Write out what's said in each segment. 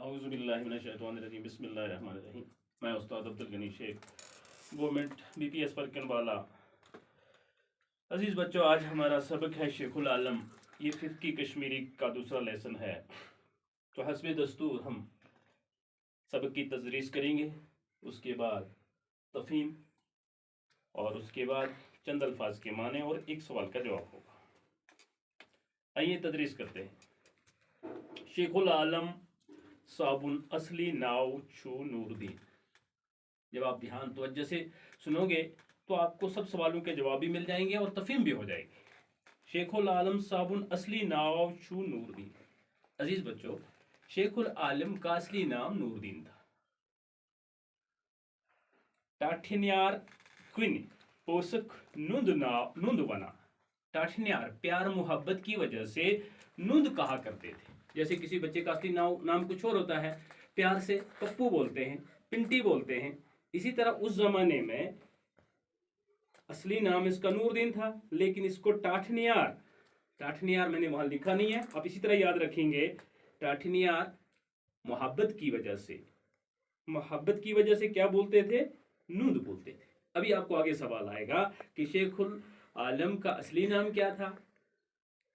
औज़ुबिल्लाहिमिनश्शैतानिर्रजीम बिस्मिल्लाहिर्रहमानिर्रहीम। मैं उस्ताद Abdul Ghani Sheikh, government BPS फरकनवाला। अजीज़ बच्चों, आज हमारा सबक है शेखुल आलम। ये फिफ्थ की कश्मीरी का दूसरा लेसन है। तो हस्बे दस्तूर हम सबक की तदरीस करेंगे, उसके बाद तफ़हीम और उसके बाद चंद अल्फाज के माने और एक सवाल का जवाब होगा। आइए तदरीस करते हैं। शेखुल आलम साबुन असली नाव छू नूरदीन। जब आप ध्यान तवज्जो से सुनोगे तो आपको सब सवालों के जवाब भी मिल जाएंगे और तफहीम भी हो जाएगी। शेखुल आलम साबुन असली नाव छू नूरदीन। अजीज बच्चों, शेखुल आलम का असली नाम नूरदीन था। टाठिन्यार क्विन पोसक नुंद बना। टाठिन्यार प्यार मोहब्बत की वजह से नुंद कहा करते थे। जैसे किसी बच्चे का असली नाम कुछ और होता है, प्यार से पप्पू बोलते हैं, पिंटी बोलते हैं। इसी तरह उस जमाने में असली नाम इसका नूरदीन था, लेकिन इसको टाठनियार मैंने वहां लिखा नहीं है, आप इसी तरह याद रखेंगे। टाठनियार मोहब्बत की वजह से क्या बोलते थे? नूंद बोलते थे। अभी आपको आगे सवाल आएगा कि शेखुल आलम का असली नाम क्या था,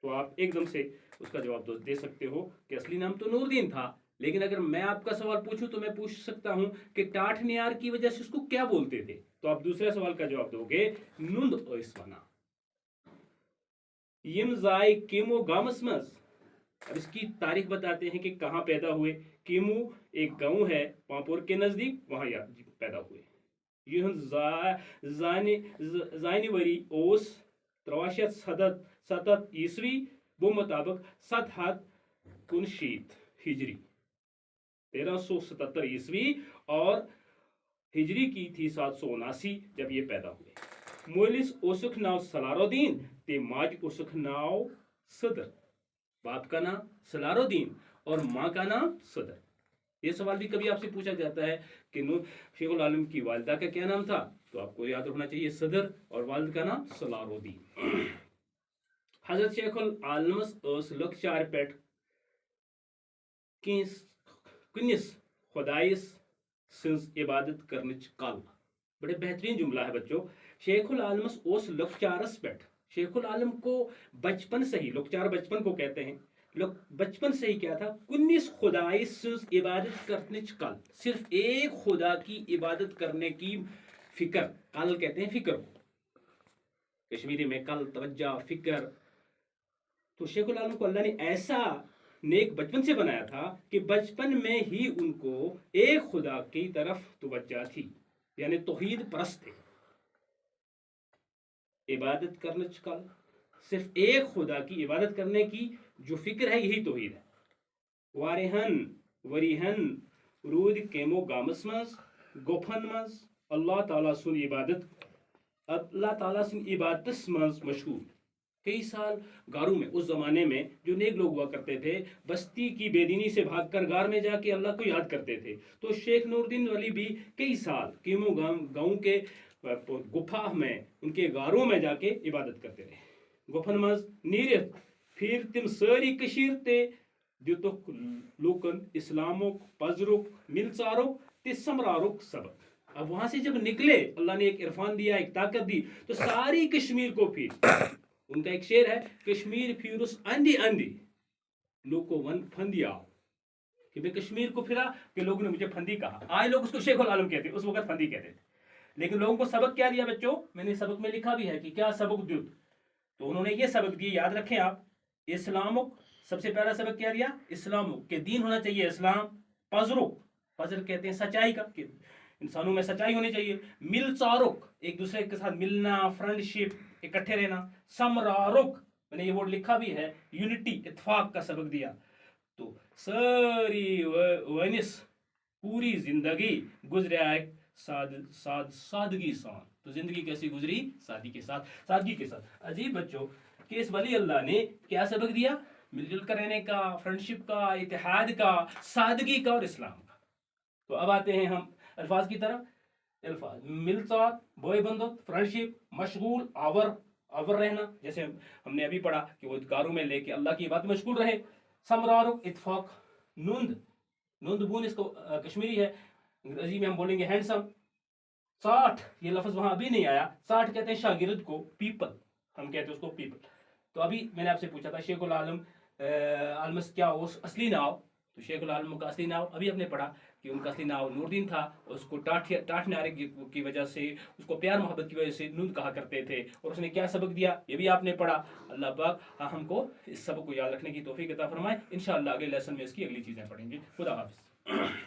तो आप एकदम से उसका जवाब दे सकते हो कि असली नाम तो नूरदीन था। लेकिन अगर मैं आपका सवाल पूछूं तो मैं पूछ सकता हूं कि टाठनियार की वजह से उसको क्या बोलते थे, तो आप दूसरे सवाल का जवाब दोगे नुंद ओइस्वाना। यम जाय केमो गामसमस। अब इसकी तारीख बताते हैं कि कहां पैदा हुए। केमो एक गांव है पांपोर के नजदीक, वहां पैदा हुए। जानिवरी ओस 377 ईस्वी वो मुताबिक 7 हिजरी 1377 ईस्वी और हिजरी की थी 779 जब ये पैदा हुए। मोलिस ओसुख नाव सलारुद्दीन ते माज ओसुख नाव सदर। बाप का नाम सलारुद्दीन और माँ का नाम सदर। ये सवाल भी कभी आपसे पूछा जाता है कि शेखुल आलम की वालिदा का क्या नाम था, तो आपको याद रखना चाहिए सदर, और वालिद का नाम सलारुद्दीन। हजरत शेखुल आलमस ओस लक्चार पेट किनिस खुदाइस सिंस इबादत करनिच कल। बड़े बेहतरीन जुमला है बच्चों। शेखुल आलमस ओस लक्चारस पेट, शेखुल आलम को बचपन से ही, लक्चार बचपन को कहते हैं, बचपन से ही क्या था? कुन्निस खुदाइस सिंस इबादत करनिच कल, सिर्फ एक खुदा की इबादत करने की फिक्र, कल कहते हैं फिक्र को, कश्मीरी में कल, तवज्जा, फिक्र। तो शेखुल आलम को अल्लाह ने ऐसा नेक बचपन से बनाया था कि बचपन में ही उनको एक खुदा की तरफ तवज्जा थी, यानी तौहीद परस्त थे। इबादत करने कल, सिर्फ एक खुदा की इबादत करने की जो फिक्र है, यही तौहीद है। वरिहन रूद केमो गामसमस गोफनमस अल्लाह ताला सुन इबादत मशहूर। कई साल गारों में, उस जमाने में जो नेक लोग हुआ करते थे, बस्ती की बेदीनी से भागकर गार में जाके अल्लाह को याद करते थे। तो शेख नूरदीन वली भी कई साल कीमो गांव के गुफा में, उनके गारों में जाके इबादत करते रहे। गुफन मज नीरत फिर तिम सारी कशीर ते दितुक लूकन इस्लामुक पजरुक मिलचारुक ते समरारुक सबक। अब वहां से जब निकले, अल्लाह ने एक इरफान दिया, एक ताकत दी, तो सारी कश्मीर को फिर, उनका एक शेर है, कश्मीर फिरुस अंधी अंधी लोको वन फंदी आओ, कि मैं कश्मीर को फिरा कि लोगों ने मुझे फंदी कहा। आज लोग उसको शेखुल आलम कहते, उस वक्त फंदी कहते थे। लेकिन लोगों को सबक क्या दिया बच्चों? मैंने सबक में लिखा भी है कि क्या सबक दिया, तो उन्होंने ये सबक दिए, याद रखें आप। इस्लामुक, सबसे पहला सबक क्या दिया? इस्लामुक के दीन होना चाहिए इस्लाम। पजरुक, पजर कहते हैं सच्चाई का, कि इंसानों में सच्चाई होनी चाहिए। मिलचारुक, एक दूसरे के साथ मिलना, फ्रेंडशिप, इकट्ठे रहना। समरारुक, मैंने ये वर्ड लिखा भी है, यूनिटी, इत्तेफाक का सबक दिया। तो सारी वनिस, पूरी जिंदगी गुजरा सादगी साथ। तो जिंदगी कैसी गुजरी? सादगी के साथ। अजीब बच्चों कि इस वली अल्लाह ने क्या सबक दिया? मिलजुल कर रहने का, फ्रेंडशिप का, इत्तेहाद का, सादगी का और इस्लाम का। तो अब आते हैं हम अल्फाज की तरफ। अल्फाज मिलसात, बोए बंदोत, फ्रेंडशिप, मशगूल, आवर रहना, जैसे हमने अभी पढ़ा कि वो गारों में लेके अल्लाह की बात मशगूल रहे। समरारुक, इत्तेफाक, नुंद नुंद बून इसको कश्मीरी है, अंग्रेजी में हम बोलेंगे हैंडसम। 60 ये लफ्ज़ वहाँ अभी नहीं आया, 60 कहते हैं शागिर्द को, पीपल हम कहते हैं उसको पीपल। तो अभी मैंने आपसे पूछा था शेखुल आलम आलमस क्या उस असली नाव, तो शेखुल आलम का असली नाव अभी आपने पढ़ा कि उनका असली नाव नूरदीन था, उसको टाठ नारे की वजह से, उसको प्यार मोहब्बत की वजह से नुंद कहा करते थे, और उसने क्या सबक दिया ये भी आपने पढ़ा। अल्लाह पाक हमको इस सबक को याद रखने की तौफीक अता फरमाए। इंशाअल्लाह अगले लेसन में इसकी अगली चीज़ें पढ़ेंगे। खुदा हाफिज़।